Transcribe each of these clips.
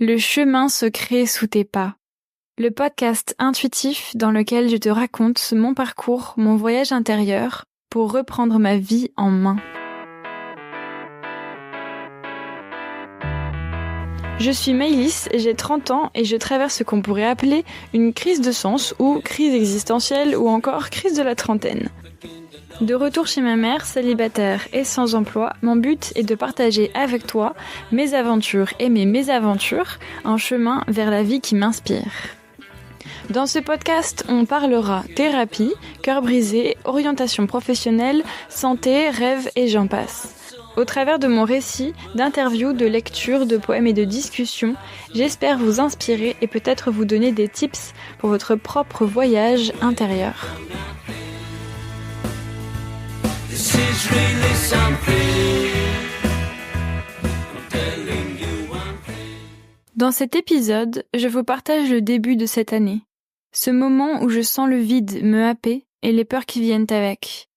Le chemin se crée sous tes pas. Le podcast intuitif dans lequel je te raconte mon parcours, mon voyage intérieur pour reprendre ma vie en main. Je suis Maëlys, j'ai 30 ans et je traverse ce qu'on pourrait appeler une crise de sens ou crise existentielle ou encore crise de la trentaine. De retour chez ma mère, célibataire et sans emploi, mon but est de partager avec toi mes aventures et mes mésaventures, un chemin vers la vie qui m'inspire. Dans ce podcast, on parlera thérapie, cœur brisé, orientation professionnelle, santé, rêves et j'en passe. Au travers de mon récit, d'interviews, de lectures, de poèmes et de discussions, j'espère vous inspirer et peut-être vous donner des tips pour votre propre voyage intérieur. Dans cet épisode, je vous partage le début de cette année. Ce moment où je sens le vide me happer et les peurs qui viennent avec.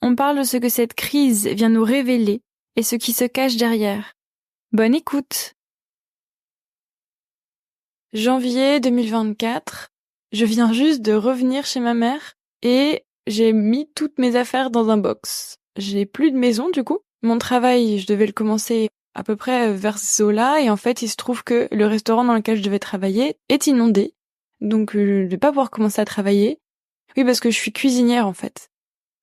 On parle de ce que cette crise vient nous révéler et ce qui se cache derrière. Bonne écoute! Janvier 2024, je viens juste de revenir chez ma mère et j'ai mis toutes mes affaires dans un box. J'ai plus de maison du coup. Mon travail, je devais le commencer à peu près vers ce là et en fait il se trouve que le restaurant dans lequel je devais travailler est inondé. Donc je ne vais pas pouvoir commencer à travailler. Oui, parce que je suis cuisinière en fait.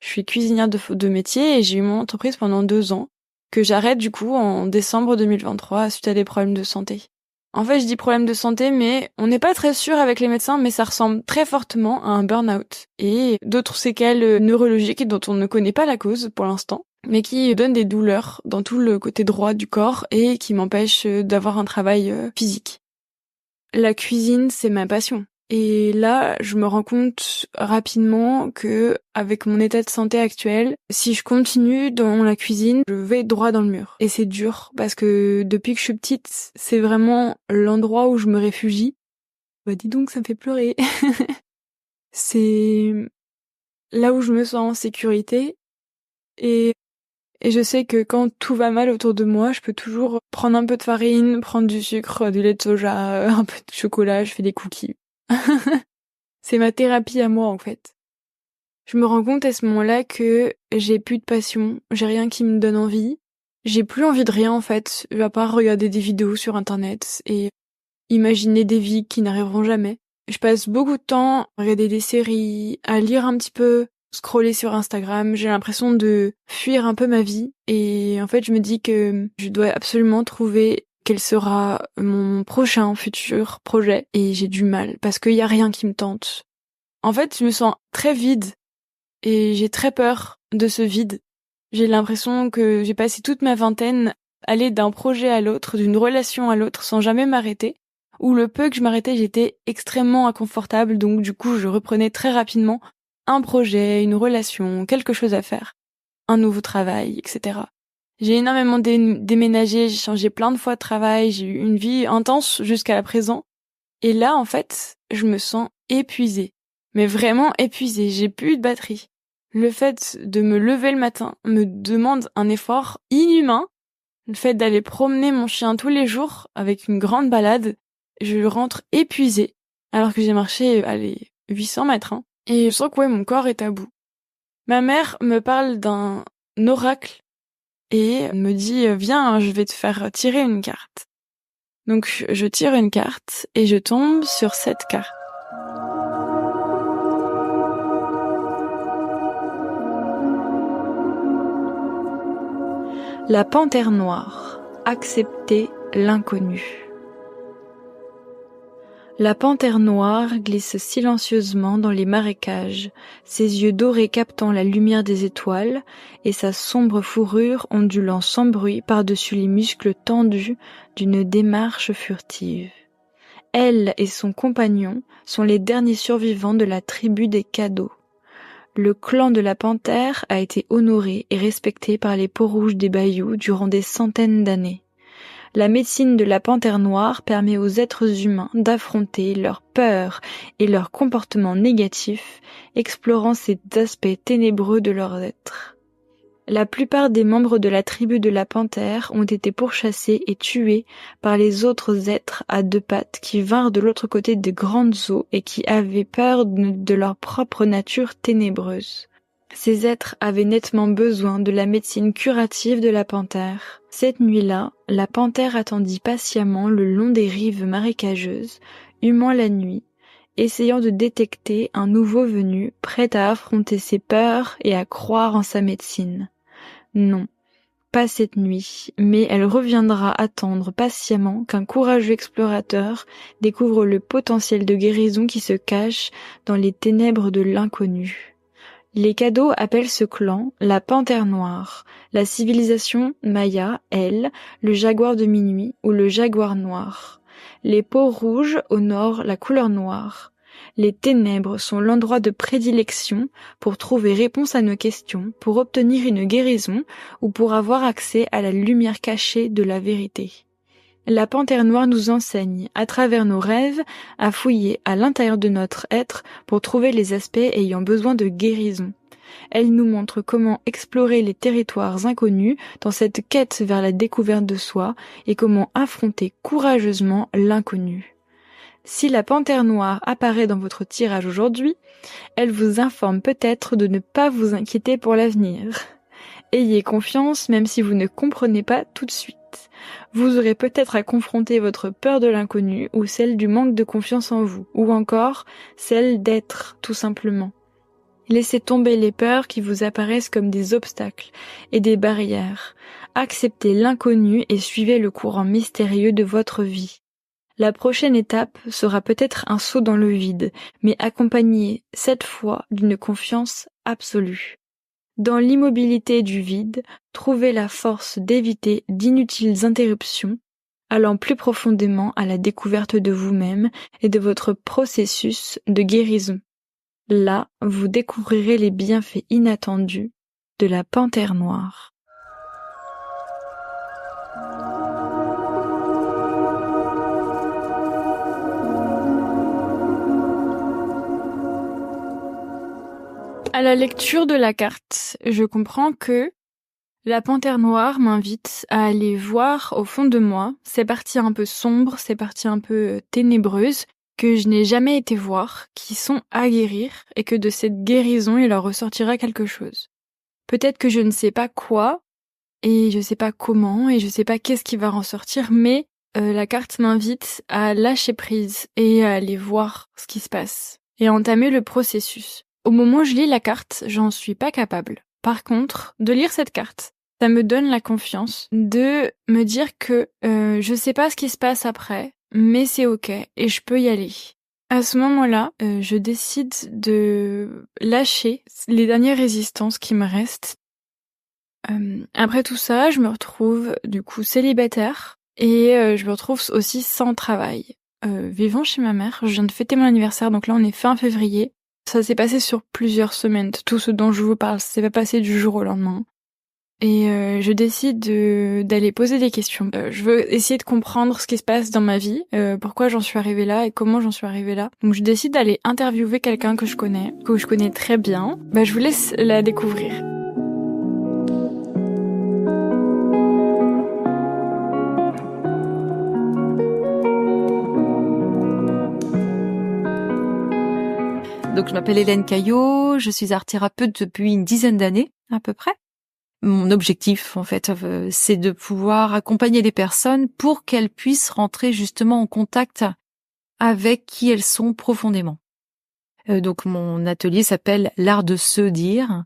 Je suis cuisinière de métier et j'ai eu mon entreprise pendant 2 ans que j'arrête du coup en décembre 2023 suite à des problèmes de santé. En fait, je dis problème de santé, mais on n'est pas très sûr avec les médecins, mais ça ressemble très fortement à un burn-out et d'autres séquelles neurologiques dont on ne connaît pas la cause pour l'instant, mais qui donnent des douleurs dans tout le côté droit du corps et qui m'empêchent d'avoir un travail physique. La cuisine, c'est ma passion. Et là, je me rends compte rapidement que, avec mon état de santé actuel, si je continue dans la cuisine, je vais droit dans le mur. Et c'est dur, parce que depuis que je suis petite, c'est vraiment l'endroit où je me réfugie. Bah dis donc, ça me fait pleurer. C'est là où je me sens en sécurité. Et je sais que quand tout va mal autour de moi, je peux toujours prendre un peu de farine, prendre du sucre, du lait de soja, un peu de chocolat, je fais des cookies. C'est ma thérapie à moi en fait. Je me rends compte à ce moment-là que j'ai plus de passion, j'ai rien qui me donne envie, j'ai plus envie de rien en fait, à part regarder des vidéos sur internet et imaginer des vies qui n'arriveront jamais. Je passe beaucoup de temps à regarder des séries, à lire un petit peu, scroller sur Instagram, j'ai l'impression de fuir un peu ma vie et en fait je me dis que je dois absolument trouver quel sera mon prochain futur projet et j'ai du mal parce qu'il y a rien qui me tente. En fait, je me sens très vide et j'ai très peur de ce vide. J'ai l'impression que j'ai passé toute ma vingtaine à aller d'un projet à l'autre, d'une relation à l'autre sans jamais m'arrêter. Ou le peu que je m'arrêtais, j'étais extrêmement inconfortable donc du coup je reprenais très rapidement un projet, une relation, quelque chose à faire, un nouveau travail, etc. J'ai énormément déménagé, j'ai changé plein de fois de travail, j'ai eu une vie intense jusqu'à la présent. Et là, en fait, je me sens épuisée. Mais vraiment épuisée, j'ai plus de batterie. Le fait de me lever le matin me demande un effort inhumain. Le fait d'aller promener mon chien tous les jours avec une grande balade, je rentre épuisée. Alors que j'ai marché, 800 mètres. Et je sens que mon corps est à bout. Ma mère me parle d'un oracle et me dit « Viens, je vais te faire tirer une carte ». Donc je tire une carte et je tombe sur cette carte. La panthère noire, accepter l'inconnu. La panthère noire glisse silencieusement dans les marécages, ses yeux dorés captant la lumière des étoiles et sa sombre fourrure ondulant sans bruit par-dessus les muscles tendus d'une démarche furtive. Elle et son compagnon sont les derniers survivants de la tribu des Caddo. Le clan de la panthère a été honoré et respecté par les peaux-rouges des bayous durant des centaines d'années. La médecine de la panthère noire permet aux êtres humains d'affronter leurs peurs et leurs comportements négatifs, explorant ces aspects ténébreux de leur être. La plupart des membres de la tribu de la panthère ont été pourchassés et tués par les autres êtres à deux pattes qui vinrent de l'autre côté des grandes eaux et qui avaient peur de leur propre nature ténébreuse. Ces êtres avaient nettement besoin de la médecine curative de la panthère. Cette nuit-là, la panthère attendit patiemment le long des rives marécageuses, humant la nuit, essayant de détecter un nouveau venu prêt à affronter ses peurs et à croire en sa médecine. Non, pas cette nuit, mais elle reviendra attendre patiemment qu'un courageux explorateur découvre le potentiel de guérison qui se cache dans les ténèbres de l'inconnu. Les cadeaux appellent ce clan la Panthère Noire, la civilisation maya, elle, le jaguar de minuit ou le jaguar noir. Les peaux rouges honorent la couleur noire. Les ténèbres sont l'endroit de prédilection pour trouver réponse à nos questions, pour obtenir une guérison ou pour avoir accès à la lumière cachée de la vérité. La Panthère Noire nous enseigne, à travers nos rêves, à fouiller à l'intérieur de notre être pour trouver les aspects ayant besoin de guérison. Elle nous montre comment explorer les territoires inconnus dans cette quête vers la découverte de soi et comment affronter courageusement l'inconnu. Si la Panthère Noire apparaît dans votre tirage aujourd'hui, elle vous informe peut-être de ne pas vous inquiéter pour l'avenir. Ayez confiance même si vous ne comprenez pas tout de suite. Vous aurez peut-être à confronter votre peur de l'inconnu ou celle du manque de confiance en vous, ou encore celle d'être, tout simplement. Laissez tomber les peurs qui vous apparaissent comme des obstacles et des barrières. Acceptez l'inconnu et suivez le courant mystérieux de votre vie. La prochaine étape sera peut-être un saut dans le vide, mais accompagné cette fois d'une confiance absolue. Dans l'immobilité du vide, trouvez la force d'éviter d'inutiles interruptions, allant plus profondément à la découverte de vous-même et de votre processus de guérison. Là, vous découvrirez les bienfaits inattendus de la Panthère Noire. À la lecture de la carte, je comprends que la Panthère Noire m'invite à aller voir au fond de moi ces parties un peu sombres, ces parties un peu ténébreuses que je n'ai jamais été voir, qui sont à guérir et que de cette guérison il leur ressortira quelque chose. Peut-être que je ne sais pas quoi et je sais pas comment et je sais pas qu'est-ce qui va en sortir, mais la carte m'invite à lâcher prise et à aller voir ce qui se passe et à entamer le processus. Au moment où je lis la carte, j'en suis pas capable. Par contre, de lire cette carte, ça me donne la confiance de me dire que je sais pas ce qui se passe après, mais c'est ok et je peux y aller. À ce moment-là, je décide de lâcher les dernières résistances qui me restent. Après tout ça, je me retrouve du coup célibataire et je me retrouve aussi sans travail. Vivant chez ma mère, je viens de fêter mon anniversaire, donc là on est fin février. Ça s'est passé sur plusieurs semaines, tout ce dont je vous parle, ça s'est pas passé du jour au lendemain. Et je décide d'aller poser des questions. Je veux essayer de comprendre ce qui se passe dans ma vie, pourquoi j'en suis arrivée là et comment j'en suis arrivée là. Donc je décide d'aller interviewer quelqu'un que je connais très bien. Je vous laisse la découvrir. Donc je m'appelle Hélène Caillot, je suis art-thérapeute depuis une dizaine d'années à peu près. Mon objectif en fait, c'est de pouvoir accompagner les personnes pour qu'elles puissent rentrer justement en contact avec qui elles sont profondément. Donc mon atelier s'appelle l'art de se dire,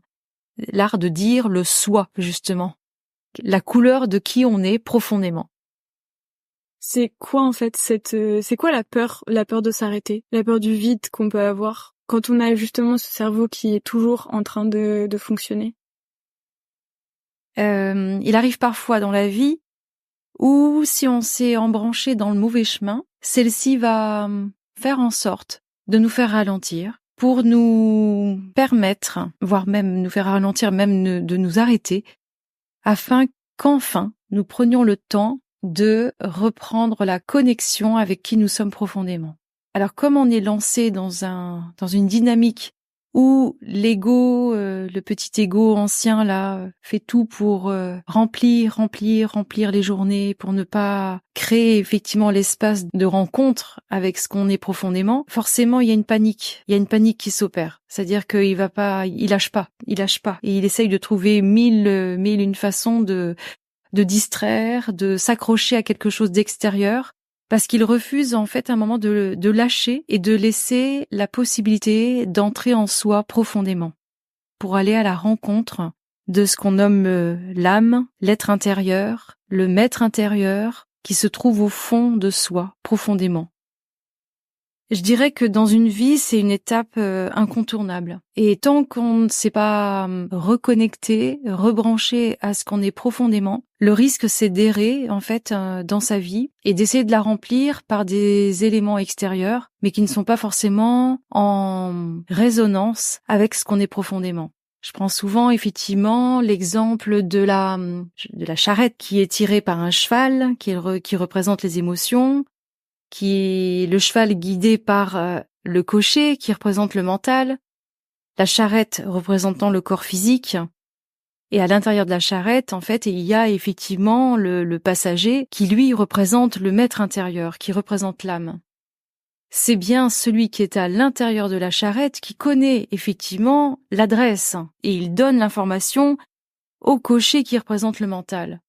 l'art de dire le soi justement, la couleur de qui on est profondément. C'est quoi en fait c'est quoi la peur de s'arrêter, la peur du vide qu'on peut avoir quand on a justement ce cerveau qui est toujours en train de fonctionner? Il arrive parfois dans la vie où si on s'est embranché dans le mauvais chemin, celle-ci va faire en sorte de nous faire ralentir pour nous permettre, voire même nous faire ralentir, même de nous arrêter, afin qu'enfin nous prenions le temps de reprendre la connexion avec qui nous sommes profondément. Alors comme on est lancé dans une dynamique où l'ego, le petit ego ancien là, fait tout pour remplir les journées, pour ne pas créer effectivement l'espace de rencontre avec ce qu'on est profondément, forcément il y a une panique. Il y a une panique qui s'opère. C'est-à-dire qu'il lâche pas. Et il essaye de trouver mille une façons de distraire, de s'accrocher à quelque chose d'extérieur, parce qu'il refuse en fait un moment de lâcher et de laisser la possibilité d'entrer en soi profondément, pour aller à la rencontre de ce qu'on nomme l'âme, l'être intérieur, le maître intérieur, qui se trouve au fond de soi, profondément. Je dirais que dans une vie, c'est une étape incontournable. Et tant qu'on ne s'est pas reconnecté, rebranché à ce qu'on est profondément, le risque c'est d'errer en fait dans sa vie et d'essayer de la remplir par des éléments extérieurs, mais qui ne sont pas forcément en résonance avec ce qu'on est profondément. Je prends souvent effectivement l'exemple de la charrette qui est tirée par un cheval, qui représente les émotions, qui est le cheval guidé par le cocher qui représente le mental, la charrette représentant le corps physique, et à l'intérieur de la charrette, en fait, il y a effectivement le passager qui, lui, représente le maître intérieur, qui représente l'âme. C'est bien celui qui est à l'intérieur de la charrette qui connaît effectivement l'adresse, et il donne l'information au cocher qui représente le mental.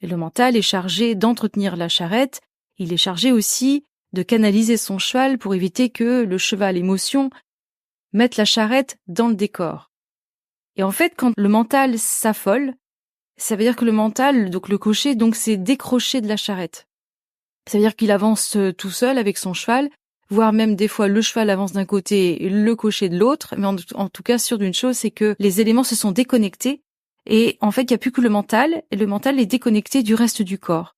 Et le mental est chargé d'entretenir la charrette. Il est chargé aussi de canaliser son cheval pour éviter que le cheval émotion mette la charrette dans le décor. Et en fait, quand le mental s'affole, ça veut dire que le mental, donc le cocher, donc s'est décroché de la charrette. Ça veut dire qu'il avance tout seul avec son cheval, voire même des fois le cheval avance d'un côté et le cocher de l'autre, mais en tout cas sûr d'une chose, c'est que les éléments se sont déconnectés et en fait, il n'y a plus que le mental, et le mental est déconnecté du reste du corps.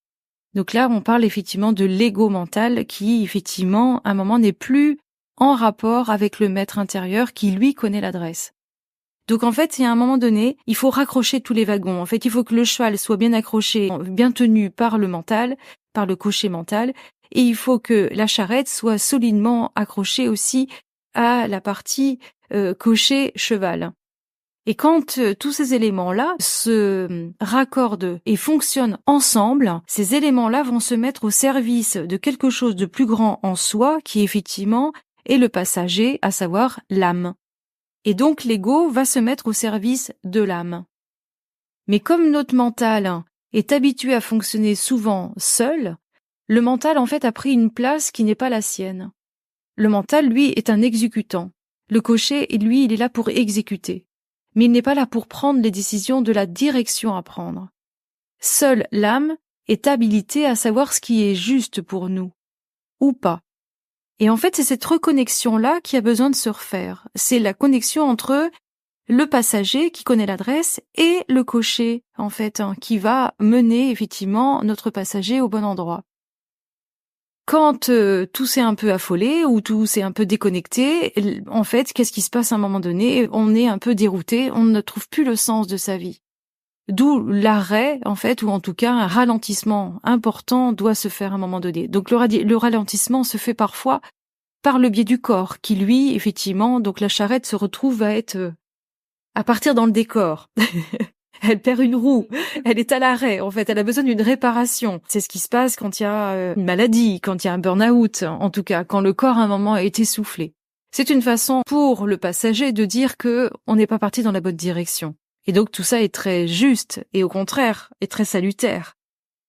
Donc là, on parle effectivement de l'ego mental qui, effectivement, à un moment n'est plus en rapport avec le maître intérieur qui, lui, connaît l'adresse. Donc en fait, il y a un moment donné, il faut raccrocher tous les wagons. En fait, il faut que le cheval soit bien accroché, bien tenu par le mental, par le cocher mental, et il faut que la charrette soit solidement accrochée aussi à la partie cocher cheval. Et quand tous ces éléments-là se raccordent et fonctionnent ensemble, ces éléments-là vont se mettre au service de quelque chose de plus grand en soi, qui effectivement est le passager, à savoir l'âme. Et donc l'ego va se mettre au service de l'âme. Mais comme notre mental est habitué à fonctionner souvent seul, le mental en fait a pris une place qui n'est pas la sienne. Le mental, lui, est un exécutant. Le cocher, lui, il est là pour exécuter. Mais il n'est pas là pour prendre les décisions de la direction à prendre. Seule l'âme est habilitée à savoir ce qui est juste pour nous, ou pas. Et en fait, c'est cette reconnexion-là qui a besoin de se refaire. C'est la connexion entre le passager qui connaît l'adresse et le cocher, en fait, qui va mener effectivement notre passager au bon endroit. Quand tout s'est un peu affolé ou tout s'est un peu déconnecté, en fait, qu'est-ce qui se passe à un moment donné? On est un peu dérouté, on ne trouve plus le sens de sa vie. D'où l'arrêt, en fait, ou en tout cas un ralentissement important doit se faire à un moment donné. Donc le ralentissement se fait parfois par le biais du corps, qui lui, effectivement, donc la charrette se retrouve à partir dans le décor. Elle perd une roue, elle est à l'arrêt, en fait, elle a besoin d'une réparation. C'est ce qui se passe quand il y a une maladie, quand il y a un burn-out, en tout cas, quand le corps à un moment est essoufflé. C'est une façon pour le passager de dire que on n'est pas parti dans la bonne direction. Et donc tout ça est très juste et au contraire est très salutaire.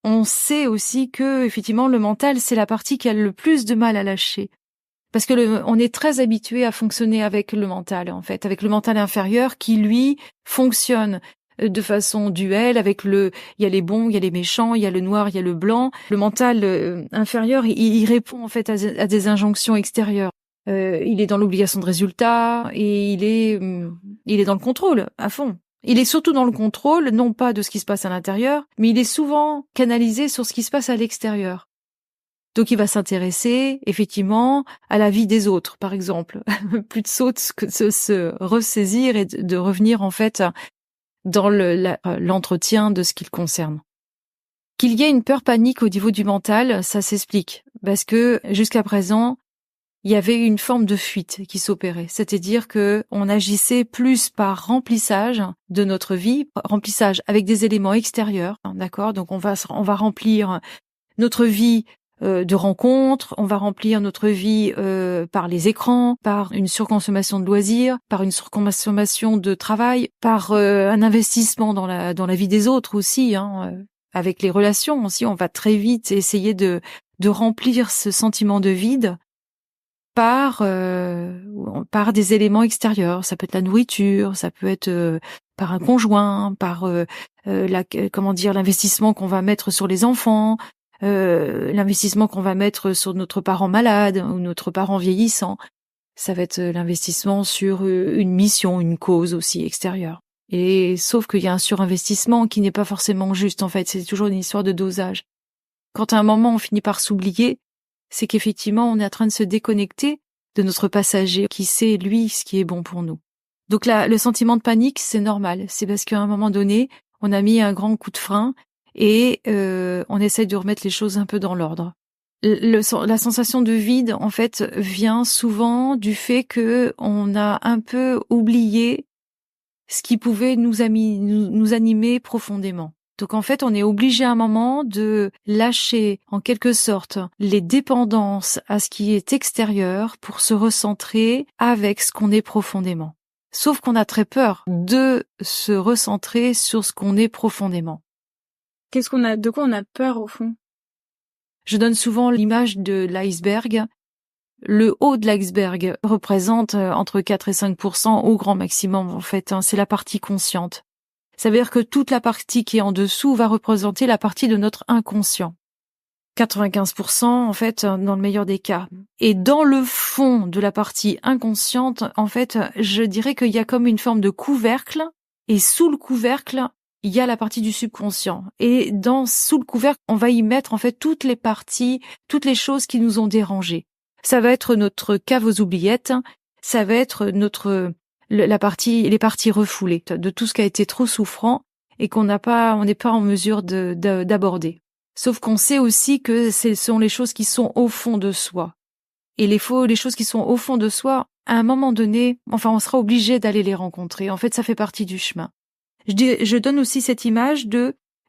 On sait aussi que effectivement le mental c'est la partie qui a le plus de mal à lâcher. Parce que on est très habitué à fonctionner avec le mental, en fait, avec le mental inférieur qui, lui, fonctionne de façon duelle avec il y a les bons, il y a les méchants, il y a le noir, il y a le blanc. Le mental inférieur, il répond, en fait, à des injonctions extérieures. Il est dans l'obligation de résultat et il est dans le contrôle, à fond. Il est surtout dans le contrôle, non pas de ce qui se passe à l'intérieur, mais il est souvent canalisé sur ce qui se passe à l'extérieur. Donc il va s'intéresser effectivement à la vie des autres, par exemple, plus de se ressaisir et de revenir en fait dans l'entretien de ce qui le concerne. Qu'il y ait une peur panique au niveau du mental, ça s'explique parce que jusqu'à présent, il y avait une forme de fuite qui s'opérait. C'est-à-dire que on agissait plus par remplissage de notre vie, remplissage avec des éléments extérieurs, d'accord? Donc on va remplir notre vie de rencontres, on va remplir notre vie par les écrans, par une surconsommation de loisirs, par une surconsommation de travail, par un investissement dans la vie des autres aussi, avec les relations aussi. On va très vite essayer de remplir ce sentiment de vide par des éléments extérieurs. Ça peut être la nourriture, ça peut être par un conjoint, par l'investissement qu'on va mettre sur les enfants, l'investissement qu'on va mettre sur notre parent malade ou notre parent vieillissant. Ça va être l'investissement sur une mission, une cause aussi extérieure. Et sauf qu'il y a un surinvestissement qui n'est pas forcément juste, en fait. C'est toujours une histoire de dosage. Quand à un moment on finit par s'oublier, c'est qu'effectivement on est en train de se déconnecter de notre passager qui sait, lui, ce qui est bon pour nous. Donc là, le sentiment de panique, c'est normal. C'est parce qu'à un moment donné, on a mis un grand coup de frein et on essaye de remettre les choses un peu dans l'ordre. La sensation de vide, en fait, vient souvent du fait que on a un peu oublié ce qui pouvait nous animer profondément. Donc en fait, on est obligé à un moment de lâcher en quelque sorte les dépendances à ce qui est extérieur pour se recentrer avec ce qu'on est profondément. Sauf qu'on a très peur de se recentrer sur ce qu'on est profondément. De quoi on a peur au fond? Je donne souvent l'image de l'iceberg. Le haut de l'iceberg représente entre 4 et 5% au grand maximum, en fait. C'est la partie consciente. Ça veut dire que toute la partie qui est en dessous va représenter la partie de notre inconscient. 95%, en fait, dans le meilleur des cas. Et dans le fond de la partie inconsciente, en fait, je dirais qu'il y a comme une forme de couvercle. Et sous le couvercle, il y a la partie du subconscient. Et sous le couvercle, on va y mettre en fait toutes les parties, toutes les choses qui nous ont dérangés. Ça va être notre cave aux oubliettes, ça va être les parties refoulées de tout ce qui a été trop souffrant et on n'est pas en mesure d'aborder. Sauf qu'on sait aussi que ce sont les choses qui sont au fond de soi. Et les choses qui sont au fond de soi, à un moment donné, on sera obligé d'aller les rencontrer. En fait, ça fait partie du chemin. Je donne aussi cette image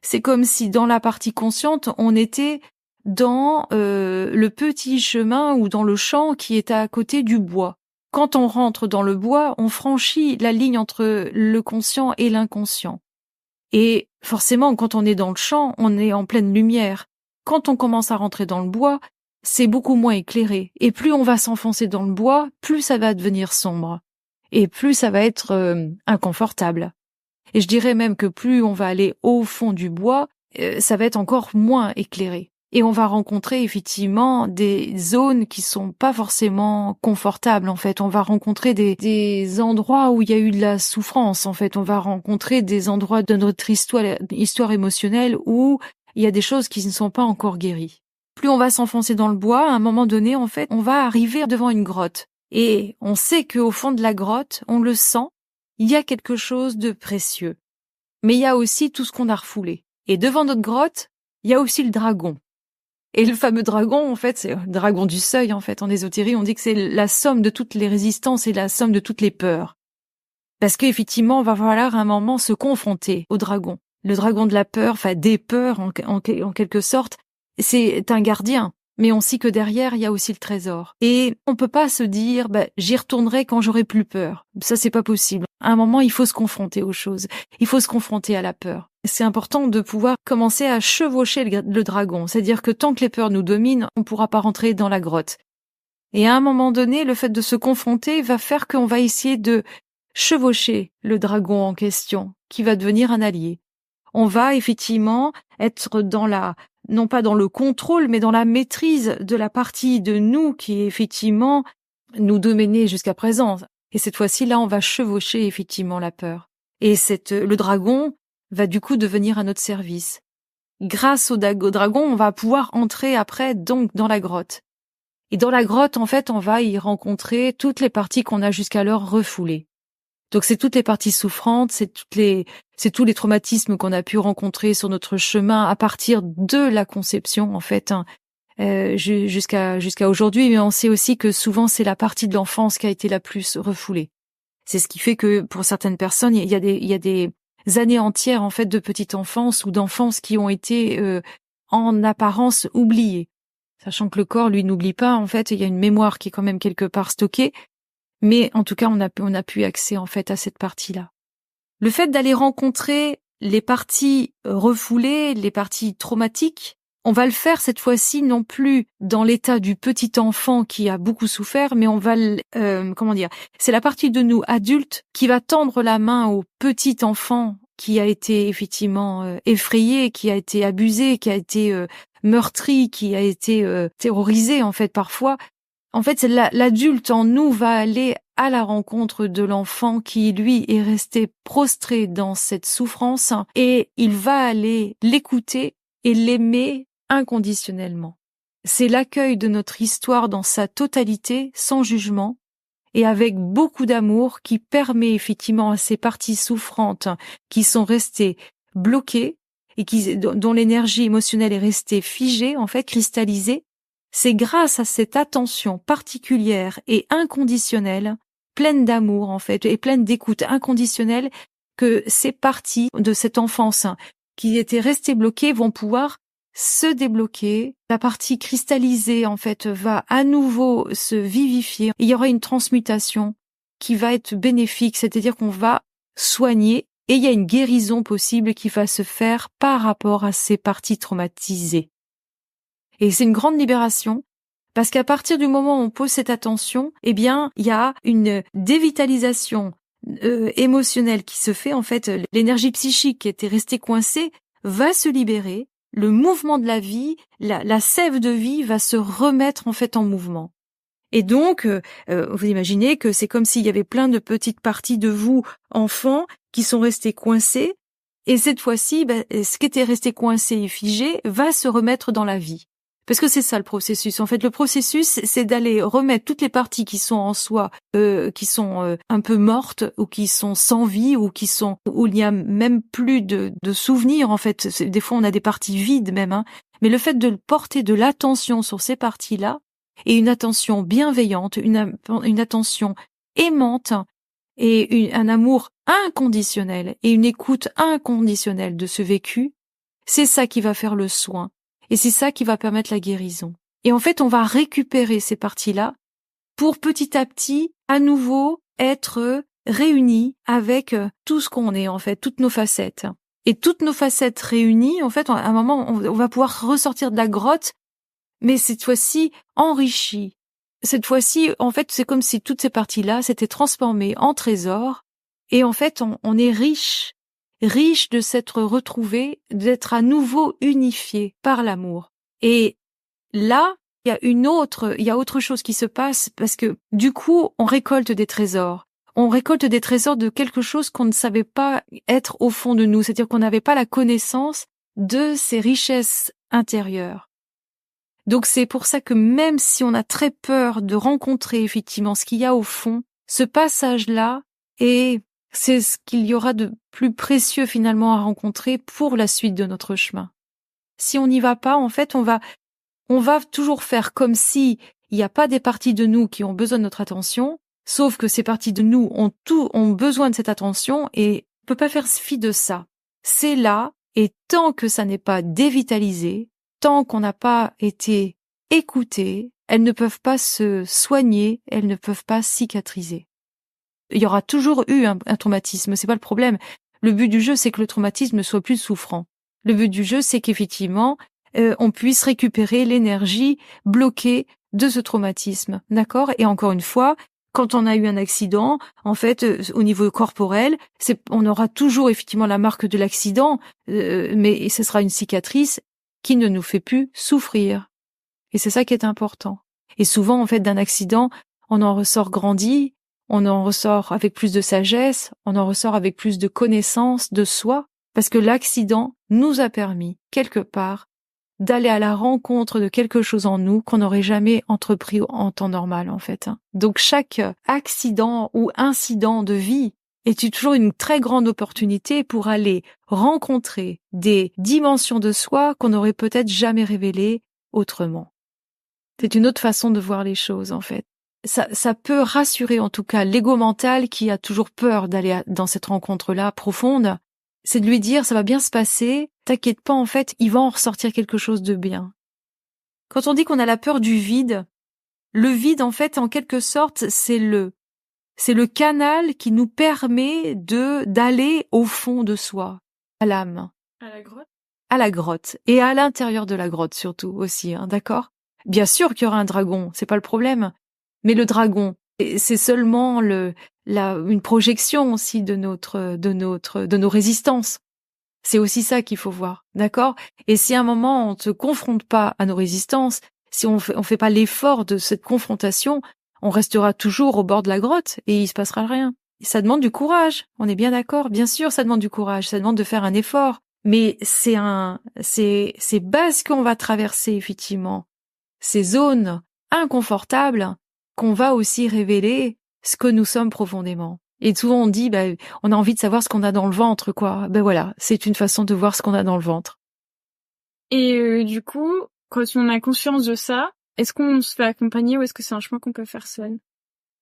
c'est comme si dans la partie consciente, on était dans le petit chemin ou dans le champ qui est à côté du bois. Quand on rentre dans le bois, on franchit la ligne entre le conscient et l'inconscient. Et forcément, quand on est dans le champ, on est en pleine lumière. Quand on commence à rentrer dans le bois, c'est beaucoup moins éclairé. Et plus on va s'enfoncer dans le bois, plus ça va devenir sombre. Et plus ça va être inconfortable. Et je dirais même que plus on va aller au fond du bois, ça va être encore moins éclairé. Et on va rencontrer effectivement des zones qui sont pas forcément confortables, en fait. On va rencontrer des endroits où il y a eu de la souffrance, en fait. On va rencontrer des endroits de notre histoire émotionnelle où il y a des choses qui ne sont pas encore guéries. Plus on va s'enfoncer dans le bois, à un moment donné, en fait, on va arriver devant une grotte. Et on sait qu'au fond de la grotte, on le sent, il y a quelque chose de précieux. Mais il y a aussi tout ce qu'on a refoulé. Et devant notre grotte, il y a aussi le dragon. Et le fameux dragon, en fait, c'est le dragon du seuil, en fait. En ésotérie, on dit que c'est la somme de toutes les résistances et la somme de toutes les peurs. Parce qu'effectivement, on va falloir à un moment se confronter au dragon. Le dragon de la peur, des peurs, en quelque sorte, c'est un gardien. Mais on sait que derrière, il y a aussi le trésor. Et on peut pas se dire, j'y retournerai quand j'aurai plus peur. Ça, c'est pas possible. À un moment, il faut se confronter aux choses. Il faut se confronter à la peur. C'est important de pouvoir commencer à chevaucher le dragon. C'est-à-dire que tant que les peurs nous dominent, on pourra pas rentrer dans la grotte. Et à un moment donné, le fait de se confronter va faire qu'on va essayer de chevaucher le dragon en question, qui va devenir un allié. On va effectivement être non pas dans le contrôle, mais dans la maîtrise de la partie de nous qui effectivement nous dominait jusqu'à présent. Et cette fois-ci, là, on va chevaucher effectivement la peur. Et le dragon va du coup devenir à notre service. Grâce au dragon, on va pouvoir entrer après donc dans la grotte. Et dans la grotte, en fait, on va y rencontrer toutes les parties qu'on a jusqu'alors refoulées. Donc c'est toutes les parties souffrantes, c'est tous les traumatismes qu'on a pu rencontrer sur notre chemin à partir de la conception, en fait. jusqu'à aujourd'hui, mais on sait aussi que souvent c'est la partie de l'enfance qui a été la plus refoulée. C'est ce qui fait que pour certaines personnes, il y a des années entières en fait de petite enfance ou d'enfance qui ont été en apparence oubliées. Sachant que le corps, lui, n'oublie pas, en fait, il y a une mémoire qui est quand même quelque part stockée, mais en tout cas, on a pu accès en fait à cette partie-là. Le fait d'aller rencontrer les parties refoulées, les parties traumatiques, on va le faire cette fois-ci non plus dans l'état du petit enfant qui a beaucoup souffert, mais on va c'est la partie de nous adultes qui va tendre la main au petit enfant qui a été effectivement effrayé, qui a été abusé, qui a été meurtri, qui a été terrorisé en fait parfois. En fait, c'est l'adulte en nous va aller à la rencontre de l'enfant qui, lui, est resté prostré dans cette souffrance et il va aller l'écouter et l'aimer inconditionnellement. C'est l'accueil de notre histoire dans sa totalité, sans jugement, et avec beaucoup d'amour qui permet effectivement à ces parties souffrantes qui sont restées bloquées et dont l'énergie émotionnelle est restée figée, en fait, cristallisée. C'est grâce à cette attention particulière et inconditionnelle, pleine d'amour en fait, et pleine d'écoute inconditionnelle, que ces parties de cette enfance qui étaient restées bloquées vont pouvoir se débloquer. La partie cristallisée en fait va à nouveau se vivifier. Il y aura une transmutation qui va être bénéfique, c'est-à-dire qu'on va soigner et il y a une guérison possible qui va se faire par rapport à ces parties traumatisées. Et c'est une grande libération, parce qu'à partir du moment où on pose cette attention, eh bien, il y a une dévitalisation émotionnelle qui se fait. En fait, l'énergie psychique qui était restée coincée va se libérer. Le mouvement de la vie, la sève de vie va se remettre en fait en mouvement. Et donc, vous imaginez que c'est comme s'il y avait plein de petites parties de vous, enfants, qui sont restées coincées. Et cette fois-ci, ce qui était resté coincé et figé va se remettre dans la vie. Parce que c'est ça le processus. En fait, le processus, c'est d'aller remettre toutes les parties qui sont en soi, qui sont un peu mortes ou qui sont sans vie ou où il n'y a même plus de souvenirs. En fait, des fois on a des parties vides même. Hein. Mais le fait de porter de l'attention sur ces parties-là et une attention bienveillante, une attention aimante et un amour inconditionnel et une écoute inconditionnelle de ce vécu, c'est ça qui va faire le soin. Et c'est ça qui va permettre la guérison. Et en fait, on va récupérer ces parties-là pour petit à petit, à nouveau, être réunis avec tout ce qu'on est, en fait, toutes nos facettes. Et toutes nos facettes réunies, en fait, à un moment, on va pouvoir ressortir de la grotte, mais cette fois-ci, enrichies. Cette fois-ci, en fait, c'est comme si toutes ces parties-là s'étaient transformées en trésors. Et en fait, on est riche de s'être retrouvé, d'être à nouveau unifié par l'amour. Et là, il y a autre chose qui se passe parce que du coup, on récolte des trésors. On récolte des trésors de quelque chose qu'on ne savait pas être au fond de nous, c'est-à-dire qu'on n'avait pas la connaissance de ces richesses intérieures. Donc c'est pour ça que même si on a très peur de rencontrer effectivement ce qu'il y a au fond, ce passage-là c'est ce qu'il y aura de plus précieux finalement à rencontrer pour la suite de notre chemin. Si on n'y va pas, en fait, on va toujours faire comme si il n'y a pas des parties de nous qui ont besoin de notre attention, sauf que ces parties de nous ont besoin de cette attention et on peut pas faire fi de ça. C'est là, et tant que ça n'est pas dévitalisé, tant qu'on n'a pas été écouté, elles ne peuvent pas se soigner, elles ne peuvent pas cicatriser. Il y aura toujours eu un traumatisme, c'est pas le problème. Le but du jeu, c'est que le traumatisme ne soit plus souffrant. Le but du jeu, c'est qu'effectivement, on puisse récupérer l'énergie bloquée de ce traumatisme, d'accord? Et encore une fois, quand on a eu un accident, en fait, au niveau corporel, on aura toujours effectivement la marque de l'accident, mais ce sera une cicatrice qui ne nous fait plus souffrir. Et c'est ça qui est important. Et souvent, en fait, d'un accident, on en ressort grandi, on en ressort avec plus de sagesse, on en ressort avec plus de connaissance de soi, parce que l'accident nous a permis, quelque part, d'aller à la rencontre de quelque chose en nous qu'on n'aurait jamais entrepris en temps normal, en fait. Donc chaque accident ou incident de vie est toujours une très grande opportunité pour aller rencontrer des dimensions de soi qu'on n'aurait peut-être jamais révélées autrement. C'est une autre façon de voir les choses, en fait. Ça peut rassurer, en tout cas, l'ego mental qui a toujours peur d'aller dans cette rencontre-là profonde. C'est de lui dire, ça va bien se passer, t'inquiète pas, en fait, il va en ressortir quelque chose de bien. Quand on dit qu'on a la peur du vide, le vide, en fait, en quelque sorte, c'est le canal qui nous permet d'aller au fond de soi, à l'âme. À la grotte? À la grotte. Et à l'intérieur de la grotte, surtout, aussi, hein, d'accord? Bien sûr qu'il y aura un dragon, c'est pas le problème. Mais le dragon, c'est seulement une projection aussi de nos résistances. C'est aussi ça qu'il faut voir, d'accord? Et si à un moment on ne se confronte pas à nos résistances, si on fait pas l'effort de cette confrontation, on restera toujours au bord de la grotte et il se passera rien. Et ça demande du courage, on est bien d'accord? Bien sûr, ça demande du courage, ça demande de faire un effort. Mais c'est parce qu'on va traverser effectivement ces zones inconfortables qu'on va aussi révéler ce que nous sommes profondément. Et souvent on dit, on a envie de savoir ce qu'on a dans le ventre, quoi. Ben voilà, c'est une façon de voir ce qu'on a dans le ventre. Et du coup, quand on a conscience de ça, est-ce qu'on se fait accompagner ou est-ce que c'est un chemin qu'on peut faire seul?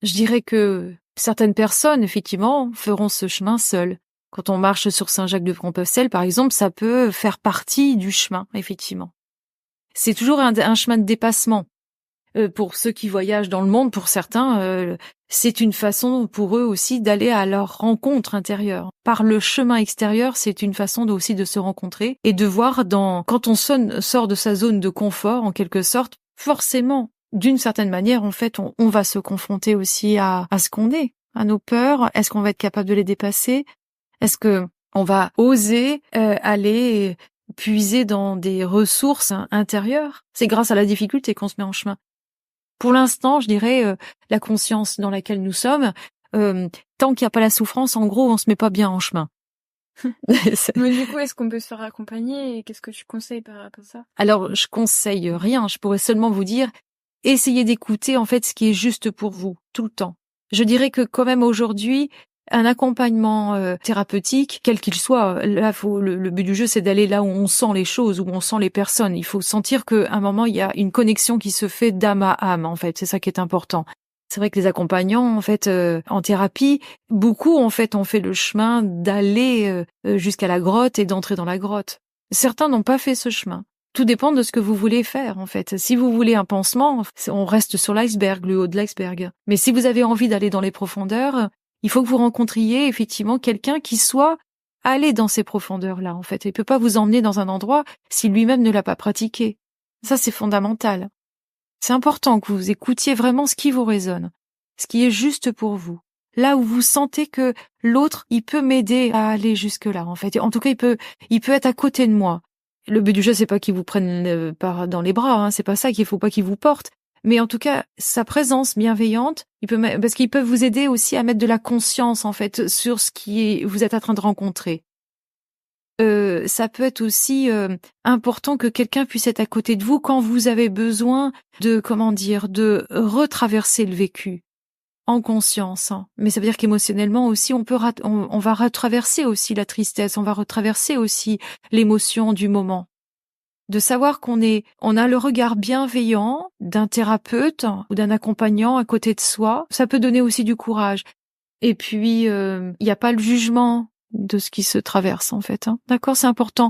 Je dirais que certaines personnes, effectivement, feront ce chemin seules. Quand on marche sur Saint-Jacques-de-Compostelle, par exemple, ça peut faire partie du chemin, effectivement. C'est toujours un chemin de dépassement. Pour ceux qui voyagent dans le monde, pour certains, c'est une façon pour eux aussi d'aller à leur rencontre intérieure. Par le chemin extérieur, c'est une façon aussi de se rencontrer et de voir quand on sort de sa zone de confort, en quelque sorte, forcément, d'une certaine manière, en fait, on va se confronter aussi à ce qu'on est, à nos peurs. Est-ce qu'on va être capable de les dépasser? Est-ce que on va oser aller puiser dans des ressources intérieures? C'est grâce à la difficulté qu'on se met en chemin. Pour l'instant, je dirais, la conscience dans laquelle nous sommes, tant qu'il n'y a pas la souffrance, en gros, on se met pas bien en chemin. Mais du coup, est-ce qu'on peut se faire accompagner et qu'est-ce que tu conseilles par rapport à ça? Alors, je conseille rien. Je pourrais seulement vous dire, essayez d'écouter, en fait, ce qui est juste pour vous, tout le temps. Je dirais que quand même aujourd'hui, un accompagnement thérapeutique, quel qu'il soit, là, le but du jeu, c'est d'aller là où on sent les choses, où on sent les personnes. Il faut sentir qu'à un moment, il y a une connexion qui se fait d'âme à âme, en fait. C'est ça qui est important. C'est vrai que les accompagnants, en fait, en thérapie, beaucoup, en fait, ont fait le chemin d'aller jusqu'à la grotte et d'entrer dans la grotte. Certains n'ont pas fait ce chemin. Tout dépend de ce que vous voulez faire, en fait. Si vous voulez un pansement, on reste sur l'iceberg, le haut de l'iceberg. Mais si vous avez envie d'aller dans les profondeurs, il faut que vous rencontriez effectivement quelqu'un qui soit allé dans ces profondeurs-là, en fait. Il peut pas vous emmener dans un endroit si lui-même ne l'a pas pratiqué. Ça, c'est fondamental. C'est important que vous écoutiez vraiment ce qui vous résonne, ce qui est juste pour vous. Là où vous sentez que l'autre, il peut m'aider à aller jusque-là, en fait. En tout cas, il peut être à côté de moi. Le but du jeu, c'est pas qu'il vous prenne dans les bras, hein. C'est pas ça qu'il faut pas qu'il vous porte. Mais en tout cas, sa présence bienveillante, parce qu'ils peuvent vous aider aussi à mettre de la conscience, en fait, sur vous êtes en train de rencontrer. Ça peut être aussi important que quelqu'un puisse être à côté de vous quand vous avez besoin de retraverser le vécu en conscience. Hein. Mais ça veut dire qu'émotionnellement aussi, on va retraverser aussi la tristesse, on va retraverser aussi l'émotion du moment. De savoir qu'on a le regard bienveillant d'un thérapeute ou d'un accompagnant à côté de soi, ça peut donner aussi du courage. Et puis, il n'y a pas le jugement de ce qui se traverse, en fait. Hein. D'accord, c'est important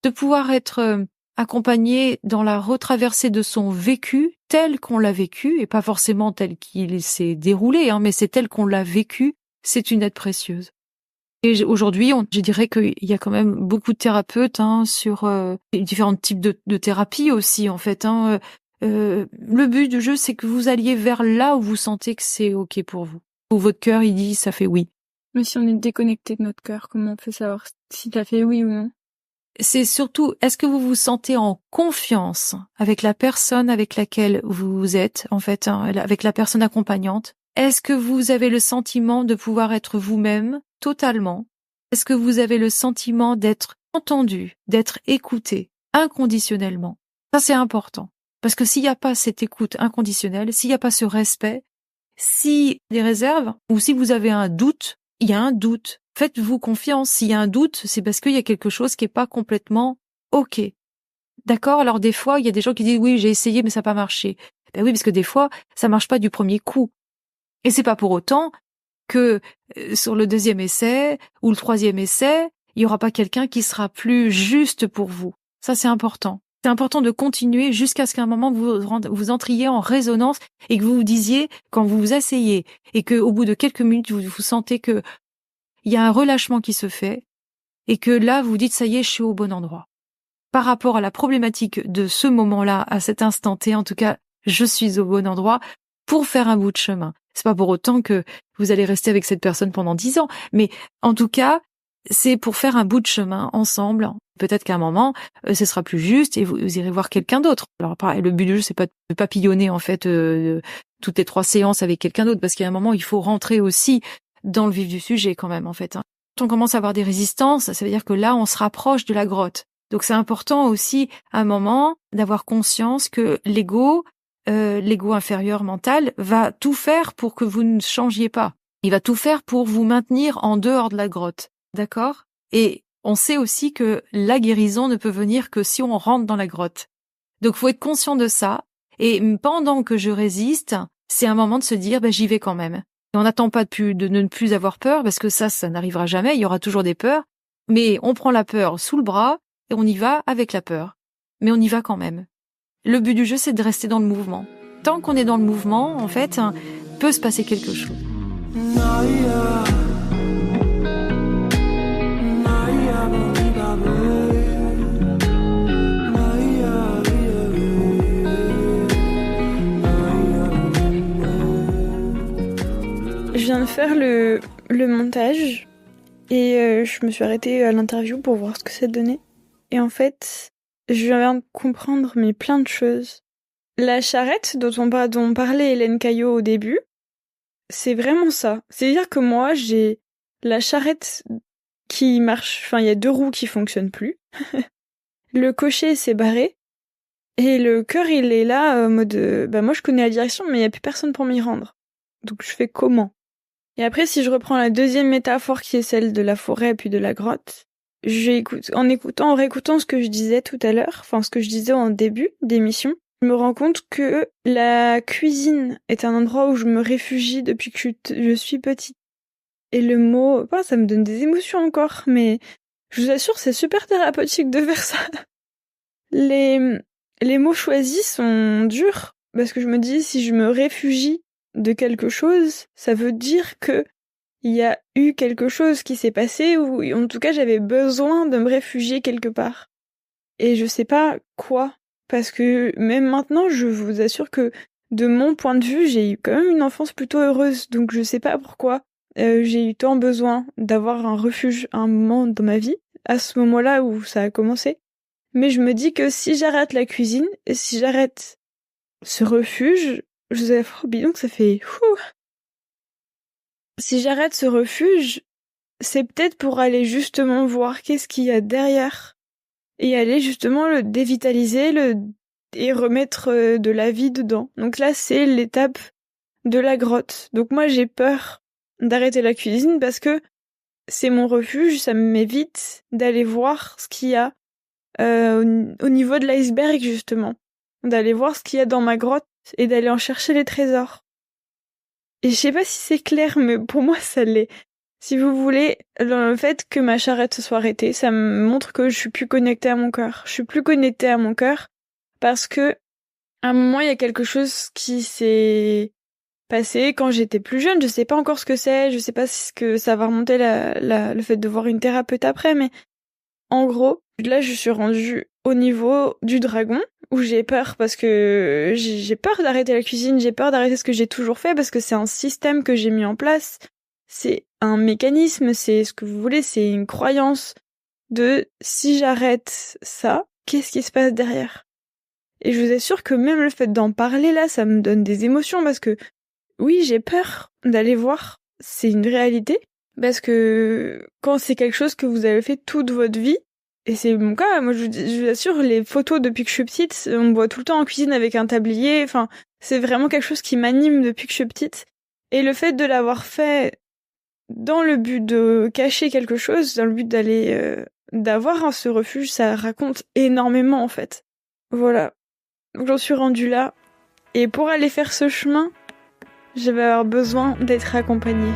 de pouvoir être accompagné dans la retraversée de son vécu tel qu'on l'a vécu, et pas forcément tel qu'il s'est déroulé, hein, mais c'est tel qu'on l'a vécu, c'est une aide précieuse. Et aujourd'hui, je dirais qu'il y a quand même beaucoup de thérapeutes sur différents types de thérapies aussi, en fait. Hein. Le but du jeu, c'est que vous alliez vers là où vous sentez que c'est OK pour vous. Où votre cœur, il dit, ça fait oui. Mais si on est déconnecté de notre cœur, comment on peut savoir si ça fait oui ou non? C'est surtout, est-ce que vous vous sentez en confiance avec la personne avec laquelle vous êtes, en fait, avec la personne accompagnante? Est-ce que vous avez le sentiment de pouvoir être vous-même totalement? Est-ce que vous avez le sentiment d'être entendu, d'être écouté inconditionnellement? Ça, c'est important. Parce que s'il n'y a pas cette écoute inconditionnelle, s'il n'y a pas ce respect, si des réserves, ou si vous avez un doute, il y a un doute. Faites-vous confiance. S'il y a un doute, c'est parce qu'il y a quelque chose qui est pas complètement OK. D'accord? Alors des fois, il y a des gens qui disent oui, j'ai essayé, mais ça n'a pas marché. Ben oui, parce que des fois, ça marche pas du premier coup. Et c'est pas pour autant que sur le 2e essai ou le 3e essai, il y aura pas quelqu'un qui sera plus juste pour vous. Ça, c'est important. C'est important de continuer jusqu'à ce qu'à un moment vous entriez en résonance et que vous vous disiez, quand vous vous asseyez et que au bout de quelques minutes, vous sentez que il y a un relâchement qui se fait et que là, vous dites, ça y est, je suis au bon endroit. Par rapport à la problématique de ce moment-là, à cet instant T, en tout cas, je suis au bon endroit pour faire un bout de chemin. C'est pas pour autant que vous allez rester avec cette personne pendant 10 ans, mais en tout cas, c'est pour faire un bout de chemin ensemble. Peut-être qu'à un moment, ce sera plus juste et vous irez voir quelqu'un d'autre. Alors, pareil, le but du jeu, c'est pas de papillonner en fait toutes les 3 séances avec quelqu'un d'autre, parce qu'à un moment, il faut rentrer aussi dans le vif du sujet quand même en fait. Quand on commence à avoir des résistances, ça veut dire que là, on se rapproche de la grotte. Donc, c'est important aussi, à un moment, d'avoir conscience que l'ego inférieur mental va tout faire pour que vous ne changiez pas. Il va tout faire pour vous maintenir en dehors de la grotte. D'accord? Et on sait aussi que la guérison ne peut venir que si on rentre dans la grotte. Donc, faut être conscient de ça. Et pendant que je résiste, c'est un moment de se dire, j'y vais quand même. Et on n'attend pas de ne plus avoir peur, parce que ça n'arrivera jamais. Il y aura toujours des peurs. Mais on prend la peur sous le bras et on y va avec la peur. Mais on y va quand même. Le but du jeu, c'est de rester dans le mouvement. Tant qu'on est dans le mouvement, en fait, peut se passer quelque chose. Je viens de faire le montage et je me suis arrêtée à l'interview pour voir ce que ça donnait. Et en fait, je viens de comprendre plein de choses. La charrette dont parlait Hélène Caillot au début, c'est vraiment ça. C'est-à-dire que moi, j'ai la charrette qui marche, enfin il y a 2 roues qui fonctionnent plus. Le cocher s'est barré et le cœur il est là en mode moi je connais la direction mais il y a plus personne pour m'y rendre. Donc je fais comment? Et après si je reprends la 2e métaphore qui est celle de la forêt puis de la grotte, en réécoutant ce que je disais tout à l'heure, enfin ce que je disais en début d'émission, je me rends compte que la cuisine est un endroit où je me réfugie depuis que je suis petite. Et le mot, ça me donne des émotions encore, mais je vous assure, c'est super thérapeutique de faire ça. Les mots choisis sont durs, parce que je me dis, si je me réfugie de quelque chose, ça veut dire que il y a eu quelque chose qui s'est passé, ou en tout cas j'avais besoin de me réfugier quelque part. Et je sais pas quoi, parce que même maintenant, je vous assure que de mon point de vue, j'ai eu quand même une enfance plutôt heureuse, donc je sais pas pourquoi j'ai eu tant besoin d'avoir un refuge à un moment dans ma vie, à ce moment-là où ça a commencé. Mais je me dis que si j'arrête la cuisine, et si j'arrête ce refuge, je vous avoue bidon que ça fait Si j'arrête ce refuge, c'est peut-être pour aller justement voir qu'est-ce qu'il y a derrière et aller justement le dévitaliser et remettre de la vie dedans. Donc là, c'est l'étape de la grotte. Donc moi, j'ai peur d'arrêter la cuisine parce que c'est mon refuge, ça m'évite d'aller voir ce qu'il y a au niveau de l'iceberg, justement. D'aller voir ce qu'il y a dans ma grotte et d'aller en chercher les trésors. Et je sais pas si c'est clair, mais pour moi, ça l'est. Si vous voulez, le fait que ma charrette se soit arrêtée, ça me montre que je suis plus connectée à mon cœur. Je suis plus connectée à mon cœur parce que à un moment, il y a quelque chose qui s'est passé quand j'étais plus jeune. Je sais pas encore ce que c'est, je sais pas si ce que ça va remonter le fait de voir une thérapeute après, mais en gros, là, je suis rendue au niveau du dragon, où j'ai peur parce que j'ai peur d'arrêter la cuisine, j'ai peur d'arrêter ce que j'ai toujours fait parce que c'est un système que j'ai mis en place. C'est un mécanisme, c'est ce que vous voulez, c'est une croyance de si j'arrête ça, qu'est-ce qui se passe derrière? Et je vous assure que même le fait d'en parler là, ça me donne des émotions parce que oui, j'ai peur d'aller voir, c'est une réalité, parce que quand c'est quelque chose que vous avez fait toute votre vie, et c'est mon cas, moi je vous assure, les photos depuis que je suis petite, on me voit tout le temps en cuisine avec un tablier, enfin, c'est vraiment quelque chose qui m'anime depuis que je suis petite. Et le fait de l'avoir fait dans le but de cacher quelque chose, dans le but d'avoir ce refuge, ça raconte énormément en fait. Voilà. Donc j'en suis rendue là. Et pour aller faire ce chemin, je vais avoir besoin d'être accompagnée.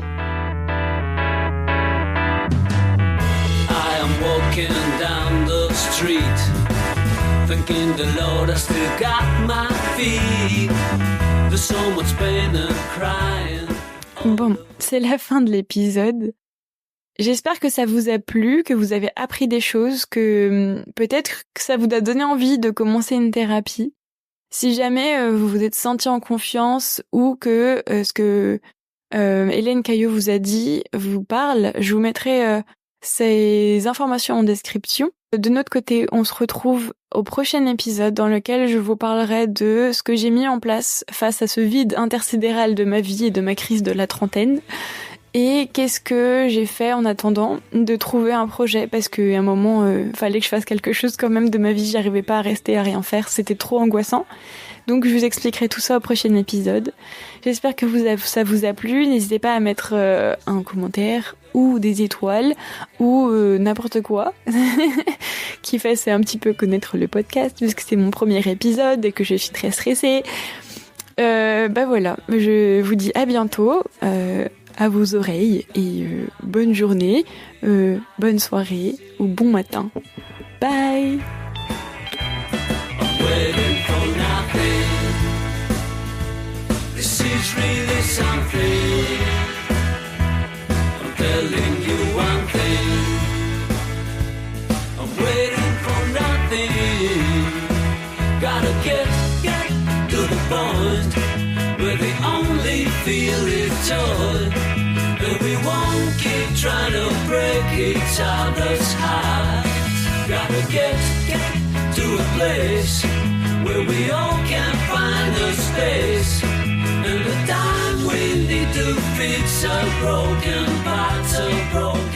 I am walking down the street, thinking the Lord I still got my feet. There's so much pain and crying. Bon, c'est la fin de l'épisode. J'espère que ça vous a plu, que vous avez appris des choses, que peut-être que ça vous a donné envie de commencer une thérapie. Si jamais vous vous êtes senti en confiance ou que ce que Hélène Caillot vous a dit vous parle, je vous mettrai ces informations en description. De notre côté, on se retrouve au prochain épisode dans lequel je vous parlerai de ce que j'ai mis en place face à ce vide intersidéral de ma vie et de ma crise de la trentaine. Et qu'est-ce que j'ai fait en attendant de trouver un projet, parce qu'à un moment, fallait que je fasse quelque chose quand même de ma vie, j'y arrivais pas à rester à rien faire, c'était trop angoissant. Donc je vous expliquerai tout ça au prochain épisode. J'espère que ça vous a plu, n'hésitez pas à mettre un commentaire ou des étoiles ou n'importe quoi qui fasse un petit peu connaître le podcast, puisque c'est mon premier épisode et que je suis très stressée. Voilà, je vous dis à bientôt. À vos oreilles et bonne journée, bonne soirée ou bon matin. Bye. I'm waiting for nothing. This is really something. I'm telling you one thing. I'm waiting for nothing. Gotta get to the point where the only feel is joy. And we won't keep trying to break each other's hearts. Gotta get to a place where we all can find a space. And the time we need to fix our broken parts of broken